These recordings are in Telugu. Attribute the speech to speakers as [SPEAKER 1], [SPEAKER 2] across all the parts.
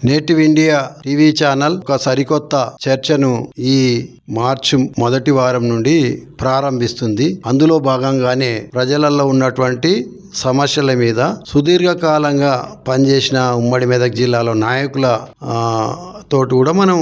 [SPEAKER 1] నేటివ్ ఇండియా టీవీ ఛానల్ ఒక సరికొత్త చర్చను ఈ మార్చి మొదటి వారం నుండి ప్రారంభిస్తుంది. అందులో భాగంగానే ప్రజలలో ఉన్నటువంటి సమస్యల మీద సుదీర్ఘకాలంగా పనిచేసిన ఉమ్మడి మెదక్ జిల్లాలో నాయకుల తోటి కూడా మనం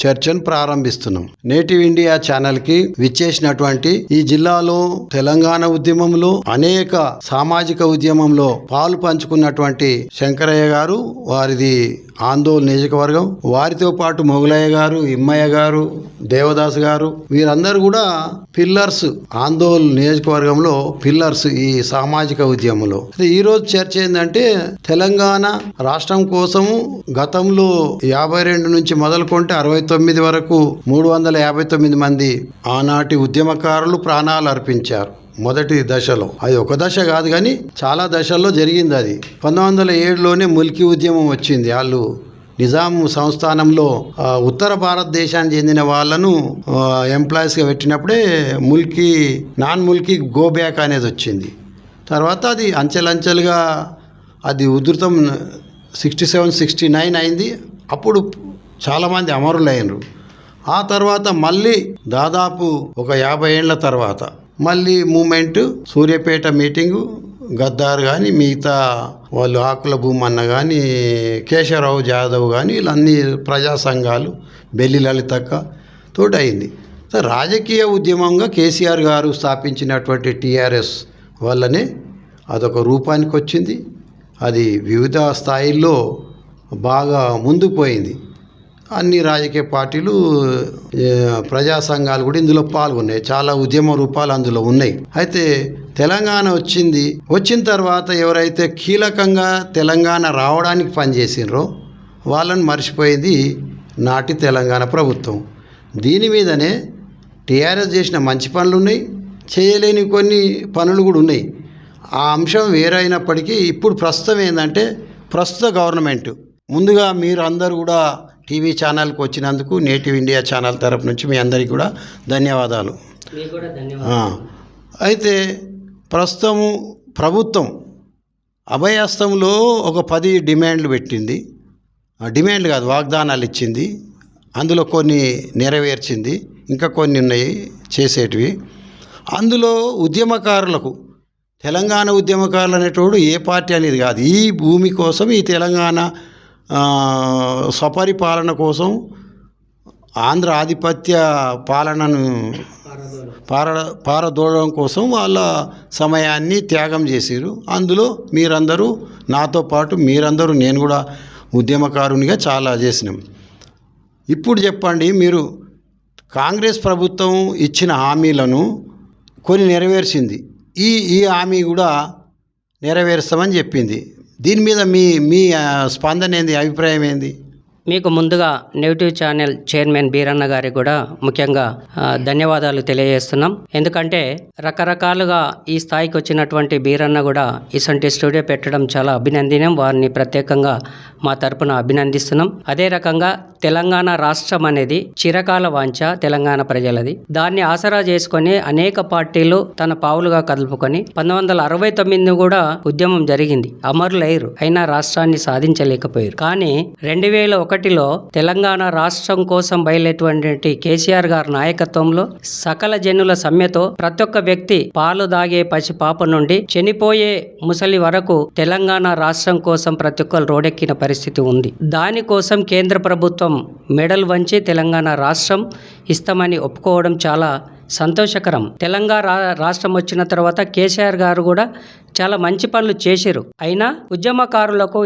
[SPEAKER 1] చర్చను ప్రారంభిస్తున్నాం. నేటివ్ ఇండియా ఛానల్ కి విచ్చేసినటువంటి ఈ జిల్లాలో తెలంగాణ ఉద్యమంలో అనేక సామాజిక ఉద్యమంలో పాలు పంచుకున్నటువంటి శంకరయ్య గారు, వారిది ఆందోళన నియోజకవర్గం, వారితో పాటు మొగలయ్య గారు, ఇమ్మయ్య గారు, దేవదాస్ గారు, వీరందరూ కూడా పిల్లర్స్, ఆందోళన నియోజకవర్గంలో పిల్లర్స్ ఈ సామాజిక ఉద్యమంలో. ఈ రోజు చర్చ ఏంటంటే తెలంగాణ రాష్ట్రం కోసము గతంలో 52 నుంచి మొదలుకుంటే 69 వరకు 359 మంది ఆనాటి ఉద్యమకారులు ప్రాణాలు అర్పించారు. మొదటి దశలో అది ఒక దశ కాదు కానీ చాలా దశల్లో జరిగింది. అది 1907లోనే ముల్కీ ఉద్యమం వచ్చింది. వాళ్ళు నిజాం సంస్థానంలో ఉత్తర భారతదేశానికి చెందిన వాళ్ళను ఎంప్లాయీస్గా పెట్టినప్పుడే నాన్ ముల్కీ గో బ్యాక్ అనేది వచ్చింది. తర్వాత అది అంచెలంచెలుగా అది ఉధృతం 67, 69 అయింది. అప్పుడు చాలామంది అమరులైనరు. ఆ తర్వాత మళ్ళీ దాదాపు ఒక 50 ఏళ్ల తర్వాత మళ్ళీ మూమెంట్, సూర్యాపేట మీటింగు, గద్దార్ కానీ మిగతా వాళ్ళు ఆకుల భూమన్న కానీ కేశవరావు జాదవ్ కానీ వీళ్ళన్నీ ప్రజా సంఘాలు, బెల్లి లలితక్క తోటి అయింది. రాజకీయ ఉద్యమంగా కేసీఆర్ గారు స్థాపించినటువంటి టీఆర్ఎస్ వల్లనే అదొక రూపానికి వచ్చింది. అది వివిధ స్థాయిల్లో బాగా ముందుకు పోయింది. అన్ని రాజకీయ పార్టీలు, ప్రజా సంఘాలు కూడా ఇందులో పాల్గొన్నాయి. చాలా ఉద్యమ రూపాలు అందులో ఉన్నాయి. అయితే తెలంగాణ వచ్చిన తర్వాత ఎవరైతే కీలకంగా తెలంగాణ రావడానికి పనిచేసినరో వాళ్ళని మర్చిపోయింది నాటి తెలంగాణ ప్రభుత్వం. దీని మీదనే టీఆర్ఎస్ చేసిన మంచి పనులు ఉన్నాయి, చేయలేని కొన్ని పనులు కూడా ఉన్నాయి. ఆ అంశం వేరైనప్పటికీ ఇప్పుడు ప్రస్తుతం ఏంటంటే ప్రస్తుత గవర్నమెంట్, ముందుగా మీరు అందరూ కూడా టీవీ ఛానల్కి వచ్చినందుకు నేటివ్ ఇండియా ఛానల్ తరపు నుంచి మీ అందరికీ కూడా ధన్యవాదాలు. అయితే ప్రస్తుతము ప్రభుత్వం అభయహస్తంలో ఒక 10 డిమాండ్లు పెట్టింది. డిమాండ్లు కాదు, వాగ్దానాలు ఇచ్చింది. అందులో కొన్ని నెరవేర్చింది, ఇంకా కొన్ని ఉన్నాయి చేసేటివి. అందులో ఉద్యమకారులకు, తెలంగాణ ఉద్యమకారులు అనేటోడు ఏ పార్టీ అనేది కాదు, ఈ భూమి కోసం, ఈ తెలంగాణ స్వపరిపాలన కోసం, ఆంధ్ర ఆధిపత్య పాలనను పారదోడడం కోసం వాళ్ళ సమయాన్ని త్యాగం చేశారు. అందులో మీరందరూ నాతో పాటు మీరందరూ, నేను కూడా ఉద్యమకారునిగా చాలా చేసినాం. ఇప్పుడు చెప్పండి, మీరు కాంగ్రెస్ ప్రభుత్వం ఇచ్చిన హామీలను కొన్ని నెరవేర్చింది, ఈ హామీ కూడా నెరవేరుస్తామని చెప్పింది. దీని మీద మీ స్పందన ఏంది, అభిప్రాయం ఏంది?
[SPEAKER 2] మీకు ముందుగా నేటివ్ ఛానల్ చైర్మన్ బీరన్న గారికి కూడా ముఖ్యంగా ధన్యవాదాలు తెలియజేస్తున్నాం. ఎందుకంటే రకరకాలుగా ఈ స్థాయికి వచ్చినటువంటి బీరన్న కూడా ఇసంటి స్టూడియో పెట్టడం చాలా అభినందనీయం. వారిని ప్రత్యేకంగా మా తరపున అభినందిస్తున్నాం. అదే రకంగా తెలంగాణ రాష్ట్రం అనేది చిరకాల వాంఛ తెలంగాణ ప్రజలది. దాన్ని ఆసరా చేసుకొని అనేక పార్టీలు తన పావులుగా కదుపుకొని 1969 కూడా ఉద్యమం జరిగింది, అమరులయ్యారు, అయినా రాష్ట్రాన్ని సాధించలేకపోయారు. కానీ 2001లో తెలంగాణ రాష్ట్రం కోసం బయలుదేరినటువంటి కేసీఆర్ గారి నాయకత్వంలో సకల జనుల సమ్మెతో ప్రతి ఒక్క వ్యక్తి, పాలు దాగే పసి పాప నుండి చనిపోయే ముసలి వరకు తెలంగాణ రాష్ట్రం కోసం ప్రతి ఒక్కరు రోడెక్కిన పరిస్థితి ఉంది. దానికోసం కేంద్ర ప్రభుత్వం మెడల్ వంచి తెలంగాణ రాష్ట్రం ఇస్తామని ఒప్పుకోవడం చాలా సంతోషకరం. తెలంగాణ రాష్ట్రం వచ్చిన తర్వాత కేసీఆర్ గారు కూడా చాలా మంచి పనులు చేశారు. అయినా ఉద్యమకారులకు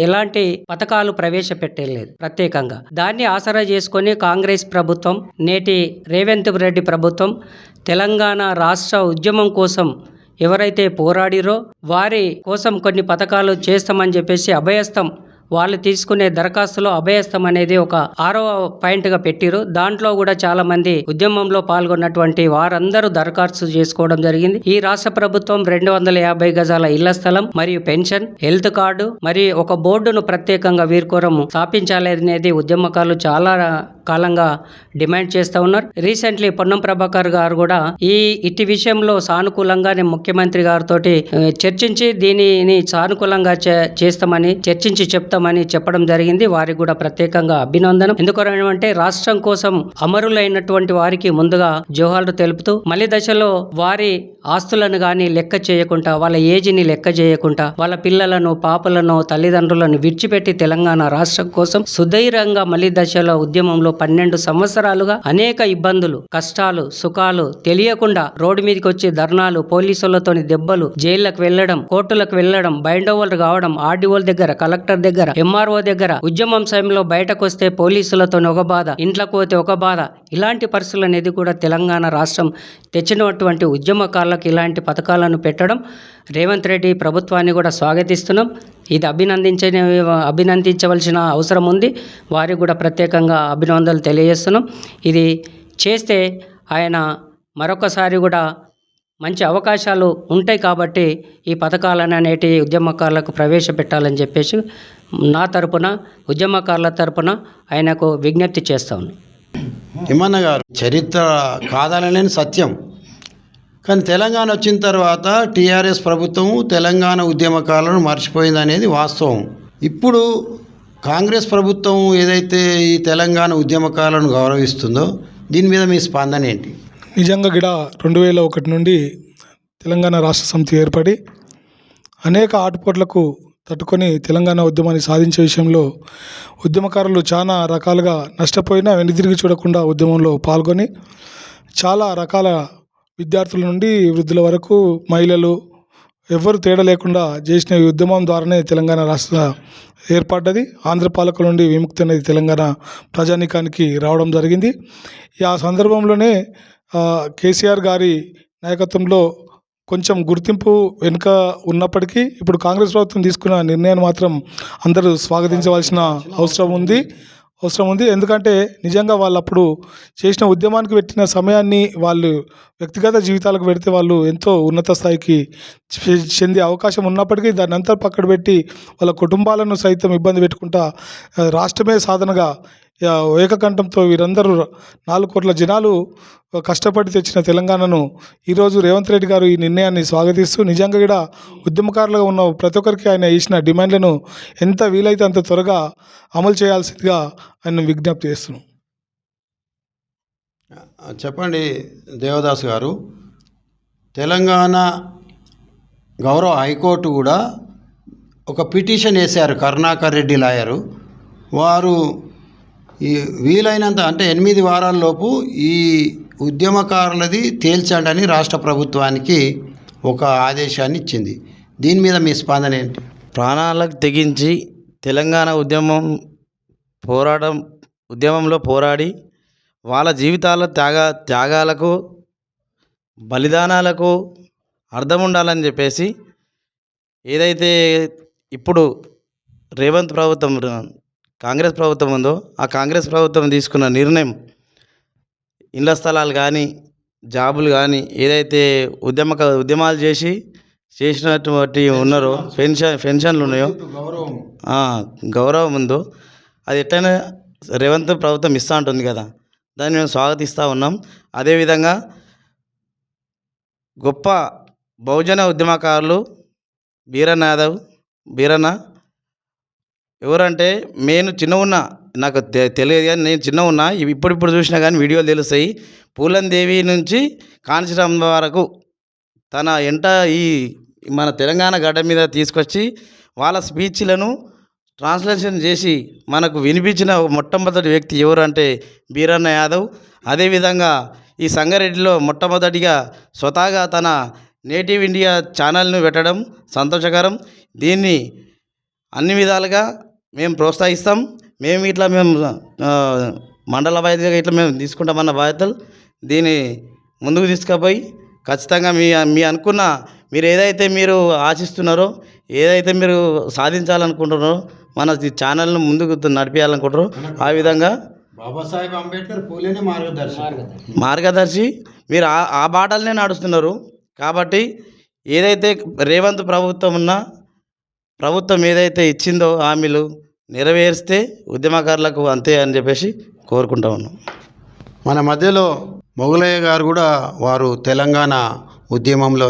[SPEAKER 2] ఎలాంటి పథకాలు ప్రవేశపెట్టలేదు ప్రత్యేకంగా. దాన్ని ఆసరా చేసుకొని కాంగ్రెస్ ప్రభుత్వం, నేటి రేవంత్ రెడ్డి ప్రభుత్వం తెలంగాణ రాష్ట్ర ఉద్యమం కోసం ఎవరైతే పోరాడిరో వారి కోసం కొన్ని పథకాలు చేస్తామని చెప్పేసి అభయహస్తం, వాళ్ళు తీసుకునే దరఖాస్తులో అభయహస్తం అనేది ఒక 6వ పాయింట్గా పెట్టిరు. దాంట్లో కూడా చాలా మంది ఉద్యమంలో పాల్గొన్నటువంటి వారందరూ దరఖాస్తు చేసుకోవడం జరిగింది. ఈ రాష్ట్ర ప్రభుత్వం 250 గజాల ఇళ్ల స్థలం మరియు పెన్షన్, హెల్త్ కార్డు మరియు ఒక బోర్డును ప్రత్యేకంగా వీరికోరం స్థాపించాలి అనేది ఉద్యమకారులు చాలా కాలంగా డిమాండ్ చేస్తూ ఉన్నారు. రీసెంట్లీ పొన్నం ప్రభాకర్ గారు కూడా ఇట్టి విషయంలో సానుకూలంగానే ముఖ్యమంత్రి గారితో చర్చించి దీనిని సానుకూలంగా చేస్తామని చర్చించి చెప్తాం చేస్తామని చెప్పడం జరిగింది. వారికి కూడా ప్రత్యేకంగా అభినందనం. ఎందుకంటే రాష్ట్రం కోసం అమరులైనటువంటి వారికి ముందుగా జోహార్లు తెలుపుతూ మలి దశలో వారి ఆస్తులను గాని లెక్క చేయకుండా, వాళ్ళ ఏజ్ని లెక్క చేయకుండా, వాళ్ళ పిల్లలను పాపలను తల్లిదండ్రులను విడిచిపెట్టి తెలంగాణ రాష్ట్రం కోసం సుధైర్యంగా మలి దశలో ఉద్యమంలో 12 సంవత్సరాలుగా అనేక ఇబ్బందులు, కష్టాలు, సుఖాలు తెలియకుండా రోడ్డు మీదకి వచ్చి ధర్నాలు, పోలీసులతోని దెబ్బలు, జైళ్లకు వెళ్లడం, కోర్టులకు వెళ్లడం, బైండ్ ఓవర్లు కావడం, ఆర్డీఓల దగ్గర, కలెక్టర్ దగ్గర, ఎంఆర్ఓ దగ్గర, ఉద్యమం సమయంలో బయటకు వస్తే పోలీసులతో ఒక బాధ, ఇంట్లోకి పోతే ఒక బాధ, ఇలాంటి పరిస్థితులు అనేది కూడా తెలంగాణ రాష్ట్రం తెచ్చినటువంటి ఉద్యమకారులకు ఇలాంటి పథకాలను పెట్టడం రేవంత్ రెడ్డి ప్రభుత్వాన్ని కూడా స్వాగతిస్తున్నాం. ఇది అభినందించవలసిన అవసరం ఉంది. వారికి కూడా ప్రత్యేకంగా అభినందనలు తెలియజేస్తున్నాం. ఇది చేస్తే ఆయన మరొకసారి కూడా మంచి అవకాశాలు ఉంటాయి కాబట్టి ఈ పథకాలను అనేటి ఉద్యమకారులకు ప్రవేశపెట్టాలని చెప్పేసి నా తరపున, ఉద్యమకారుల తరపున ఆయనకు విజ్ఞప్తి చేస్తా ఉన్నాను.
[SPEAKER 1] తిమ్మన్న గారు, చరిత్ర కాదనలేని సత్యం. కానీ తెలంగాణ వచ్చిన తర్వాత టీఆర్ఎస్ ప్రభుత్వం తెలంగాణ ఉద్యమకారులను మర్చిపోయింది అనేది వాస్తవం. ఇప్పుడు కాంగ్రెస్ ప్రభుత్వం ఏదైతే ఈ తెలంగాణ ఉద్యమకారులను గౌరవిస్తుందో దీని మీద మీ స్పందన ఏంటి?
[SPEAKER 3] నిజంగా గిడ 2001 నుండి తెలంగాణ రాష్ట్ర సమితి ఏర్పడి అనేక ఆటుపోట్లకు తట్టుకొని తెలంగాణ ఉద్యమాన్ని సాధించే విషయంలో ఉద్యమకారులు చాలా రకాలుగా నష్టపోయినా వెనుదిరిగి చూడకుండా ఉద్యమంలో పాల్గొని చాలా రకాల విద్యార్థుల నుండి వృద్ధుల వరకు మహిళలు ఎవ్వరు తేడా లేకుండా చేసిన ఈ ఉద్యమం ద్వారానే తెలంగాణ రాష్ట్ర ఏర్పడ్డది. ఆంధ్ర పాలకుల నుండి విముక్తి అనేది తెలంగాణ ప్రజానీకానికి రావడం జరిగింది. ఆ సందర్భంలోనే కేసీఆర్ గారి నాయకత్వంలో కొంచెం గుర్తింపు వెనుక ఉన్నప్పటికీ ఇప్పుడు కాంగ్రెస్ ప్రభుత్వం తీసుకున్న నిర్ణయాన్ని మాత్రం అందరూ స్వాగతించవలసిన అవసరం ఉంది. ఎందుకంటే నిజంగా వాళ్ళు అప్పుడు చేసిన ఉద్యమానికి పెట్టిన సమయాన్ని వాళ్ళు వ్యక్తిగత జీవితాలకు పెడితే వాళ్ళు ఎంతో ఉన్నత స్థాయికి చెందే అవకాశం ఉన్నప్పటికీ దాన్ని అంతా పక్కన పెట్టి వాళ్ళ కుటుంబాలను సైతం ఇబ్బంది పెట్టుకుంటా రాష్ట్రమే సాధనగా ఏకకంఠంతో వీరందరూ 4 కోట్ల జనాలు కష్టపడి తెచ్చిన తెలంగాణను ఈరోజు రేవంత్ రెడ్డి గారు ఈ నిర్ణయాన్ని స్వాగతిస్తూ నిజంగా కూడా ఉద్యమకారులుగా ఉన్న ప్రతి ఒక్కరికి ఆయన ఇచ్చిన డిమాండ్లను ఎంత వీలైతే అంత త్వరగా అమలు చేయాల్సిందిగా ఆయన విజ్ఞప్తి చేస్తున్నాం.
[SPEAKER 1] చెప్పండి దేవదాస్ గారు, తెలంగాణ గౌరవ హైకోర్టు కూడా ఒక పిటిషన్ వేశారు. కరుణాకర్ రెడ్డి లాయరు వారు ఈ వీలైనంత అంటే 8 వారాల్లోపు ఈ ఉద్యమకారులది తేల్చండి అని రాష్ట్ర ప్రభుత్వానికి ఒక ఆదేశాన్ని ఇచ్చింది. దీని మీద మీ స్పందన ఏంటి?
[SPEAKER 4] ప్రాణాలకు తెగించి తెలంగాణ ఉద్యమంలో పోరాడి వాళ్ళ జీవితాల త్యాగాలకు బలిదానాలకు అర్థం ఉండాలని చెప్పేసి ఏదైతే ఇప్పుడు రేవంత్ ప్రభుత్వం కాంగ్రెస్ ప్రభుత్వం ఉందో ఆ కాంగ్రెస్ ప్రభుత్వం తీసుకున్న నిర్ణయం ఇళ్ల స్థలాలు కానీ జాబులు కానీ ఏదైతే ఉద్యమాలు చేసినటువంటి ఉన్నారో పెన్షన్లు ఉన్నాయో గౌరవం ఉందో అది ఎట్లయినా రేవంత్ ప్రభుత్వం ఇస్తూ ఉంటుంది కదా, దాన్ని మేము స్వాగతిస్తూ ఉన్నాం. అదేవిధంగా గొప్ప బహుజన ఉద్యమకారులు బీరన్న ఎవరంటే నేను చిన్న ఉన్నా నాకు తెలియదు కానీ నేను చిన్న ఉన్నా ఇప్పుడు చూసినా కానీ వీడియోలు తెలుస్తాయి. పూలందేవి నుంచి కాంచీరామ్ వరకు తన ఎంట ఈ మన తెలంగాణ గడ్డ మీద తీసుకొచ్చి వాళ్ళ స్పీచ్లను ట్రాన్స్లేషన్ చేసి మనకు వినిపించిన మొట్టమొదటి వ్యక్తి ఎవరంటే బీరన్న యాదవ్. అదేవిధంగా ఈ సంగారెడ్డిలో మొట్టమొదటిగా స్వతహాగా తన నేటివ్ ఇండియా ఛానల్ను పెట్టడం సంతోషకరం. దీన్ని అన్ని విధాలుగా మేము ప్రోత్సహిస్తాం. మేము మండల బాధ్యతగా మేము తీసుకుంటామన్న బాధ్యతలు దీన్ని ముందుకు తీసుకుపోయి ఖచ్చితంగా మీ అనుకున్న మీరు ఏదైతే మీరు ఆశిస్తున్నారో ఏదైతే మీరు సాధించాలనుకుంటున్నారో మన ఈ ఛానల్ను ముందుకు నడిపించాలనుకుంటారో ఆ విధంగా
[SPEAKER 1] బాబాసాహెబ్ అంబేద్కర్ పూలేనే
[SPEAKER 4] మార్గదర్శి మీరు ఆ బాటలనే నడుస్తున్నారు. కాబట్టి ఏదైతే రేవంత్ ప్రభుత్వం ఏదైతే ఇచ్చిందో హామీలు నెరవేరిస్తే ఉద్యమకారులకు అంతే అని చెప్పేసి కోరుకుంటా ఉన్నాం.
[SPEAKER 1] మన మధ్యలో మొగలయ్య గారు కూడా వారు తెలంగాణ ఉద్యమంలో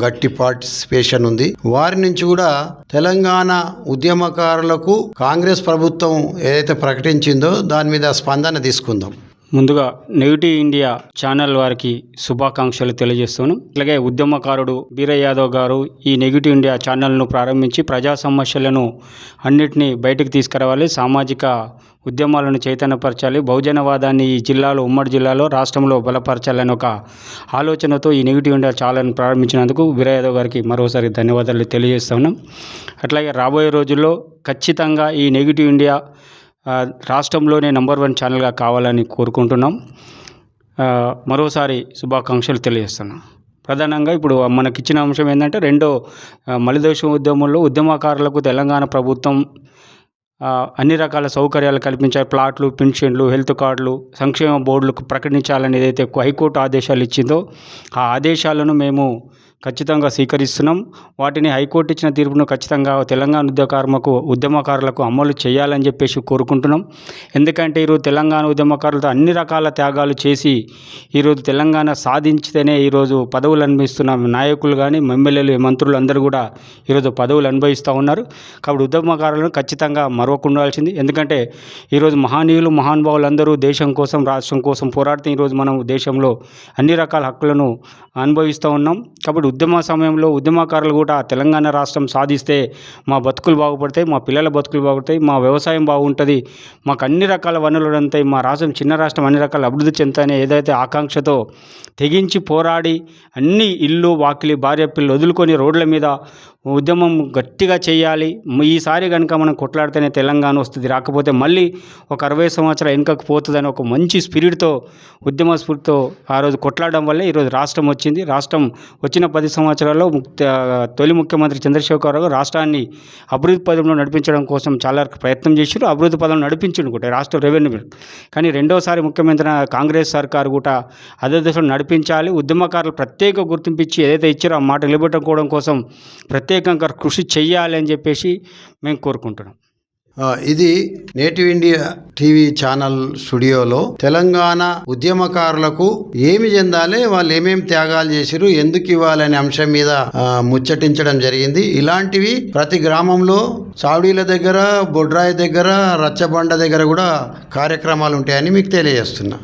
[SPEAKER 1] గట్టి పార్టిసిపేషన్ ఉంది. వారి నుంచి కూడా తెలంగాణ ఉద్యమకారులకు కాంగ్రెస్ ప్రభుత్వం ఏదైతే ప్రకటించిందో దాని మీద స్పందన తీసుకుందాం.
[SPEAKER 5] ముందుగా నెగిటివ్ ఇండియా ఛానల్ వారికి శుభాకాంక్షలు తెలియజేస్తున్నాను. అలాగే ఉద్యమకారుడు బీరయ్య యాదవ్ గారు ఈ నెగిటివ్ ఇండియా ఛానల్ను ప్రారంభించి ప్రజా సమస్యలను అన్నిటినీ బయటకు తీసుకురావాలి, సామాజిక ఉద్యమాలను చైతన్యపరచాలి, బహుజనవాదాన్ని ఈ జిల్లాలో, ఉమ్మడి జిల్లాలో, రాష్ట్రంలో బలపరచాలని ఒక ఆలోచనతో ఈ నెగిటివ్ ఇండియా ఛానల్ని ప్రారంభించినందుకు బీరయ్య యాదవ్ గారికి మరోసారి ధన్యవాదాలు తెలియజేస్తున్నాం. అట్లాగే రాబోయే రోజుల్లో ఖచ్చితంగా ఈ నెగిటివ్ ఇండియా రాష్ట్రంలోనే నంబర్ 1 ఛానల్గా కావాలని కోరుకుంటున్నాం. మరోసారి శుభాకాంక్షలు తెలియజేస్తున్నాం. ప్రధానంగా ఇప్పుడు మనకిచ్చిన అంశం ఏంటంటే రెండో మలిదశ ఉద్యమంలో ఉద్యమకారులకు తెలంగాణ ప్రభుత్వం అన్ని రకాల సౌకర్యాలు కల్పించాయి. ప్లాట్లు, పెన్షన్లు, హెల్త్ కార్డులు, సంక్షేమ బోర్డులకు ప్రకటించాలని ఏదైతే హైకోర్టు ఆదేశాలు ఇచ్చిందో ఆ ఆదేశాలను మేము ఖచ్చితంగా స్వీకరిస్తున్నాం. వాటిని హైకోర్టు ఇచ్చిన తీర్పును ఖచ్చితంగా తెలంగాణ ఉద్యమకారులకు అమలు చేయాలని చెప్పేసి కోరుకుంటున్నాం. ఎందుకంటే ఈరోజు తెలంగాణ ఉద్యమకారులతో అన్ని రకాల త్యాగాలు చేసి ఈరోజు తెలంగాణ సాధించితేనే ఈరోజు పదవులు అనుభవిస్తున్న నాయకులు కానీ ఎమ్మెల్యేలు, మంత్రులు అందరూ కూడా ఈరోజు పదవులు అనుభవిస్తూ ఉన్నారు. కాబట్టి ఉద్యమకారులను ఖచ్చితంగా మరవకుండాల్సింది. ఎందుకంటే ఈరోజు మహానీయులు, మహానుభావులు అందరూ దేశం కోసం, రాష్ట్రం కోసం పోరాడితే ఈరోజు మనం దేశంలో అన్ని రకాల హక్కులను అనుభవిస్తూ ఉన్నాం. కాబట్టి ఉద్యమ సమయంలో ఉద్యమకారులు కూడా తెలంగాణ రాష్ట్రం సాధిస్తే మా బతుకులు బాగుపడతాయి, మా పిల్లల బతుకులు బాగుపడతాయి, మా వ్యవసాయం బాగుంటుంది, మాకు అన్ని రకాల వనరులు ఉంటాయి, మా రాష్ట్రం చిన్న రాష్ట్రం అన్ని రకాల అభివృద్ధి చెందుతాయనే ఏదైతే ఆకాంక్షతో తెగించి పోరాడి అన్ని ఇల్లు, వాకిలి, భార్య, పిల్లలు వదులుకొని రోడ్ల మీద ఉద్యమం గట్టిగా చేయాలి. ఈసారి కనుక మనం కొట్లాడితేనే తెలంగాణ వస్తుంది, రాకపోతే మళ్ళీ ఒక 60 సంవత్సరాల వెనుకకు పోతుందని ఒక మంచి స్పిరిట్తో, ఉద్యమ స్ఫూర్తితో ఆ రోజు కొట్లాడడం వల్లే ఈరోజు రాష్ట్రం వచ్చింది. రాష్ట్రం వచ్చిన 10 సంవత్సరాల్లో తొలి ముఖ్యమంత్రి చంద్రశేఖరరావు రాష్ట్రాన్ని అభివృద్ధి పదంలో నడిపించడం కోసం చాలా ప్రయత్నం చేశారు. అభివృద్ధి పదంలో నడిపించిండు కూడా రాష్ట్ర రెవెన్యూ. కానీ రెండోసారి ముఖ్యమంత్రి కాంగ్రెస్ సర్కారు కూడా అదే దశలో నడిపించాలి. ఉద్యమకారులు ప్రత్యేక గుర్తింపించి ఏదైతే ఇచ్చారో ఆ మాట నిలబెట్టుకోవడం కోసం ప్రత్యేకంగా కృషి చేయాలి అని చెప్పేసి మేము కోరుకుంటున్నాం.
[SPEAKER 1] ఇది నేటివ్ ఇండియా టీవీ ఛానల్ స్టూడియోలో తెలంగాణ ఉద్యమకారులకు ఏమి చెందాలి, వాళ్ళు ఏమేమి త్యాగాలు చేసిరు, ఎందుకు ఇవ్వాలనే అంశం మీద ముచ్చటించడం జరిగింది. ఇలాంటివి ప్రతి గ్రామంలో చావడీల దగ్గర, బొడ్రాయి దగ్గర, రచ్చబండ దగ్గర కూడా కార్యక్రమాలు ఉంటాయని మీకు తెలియజేస్తున్నా.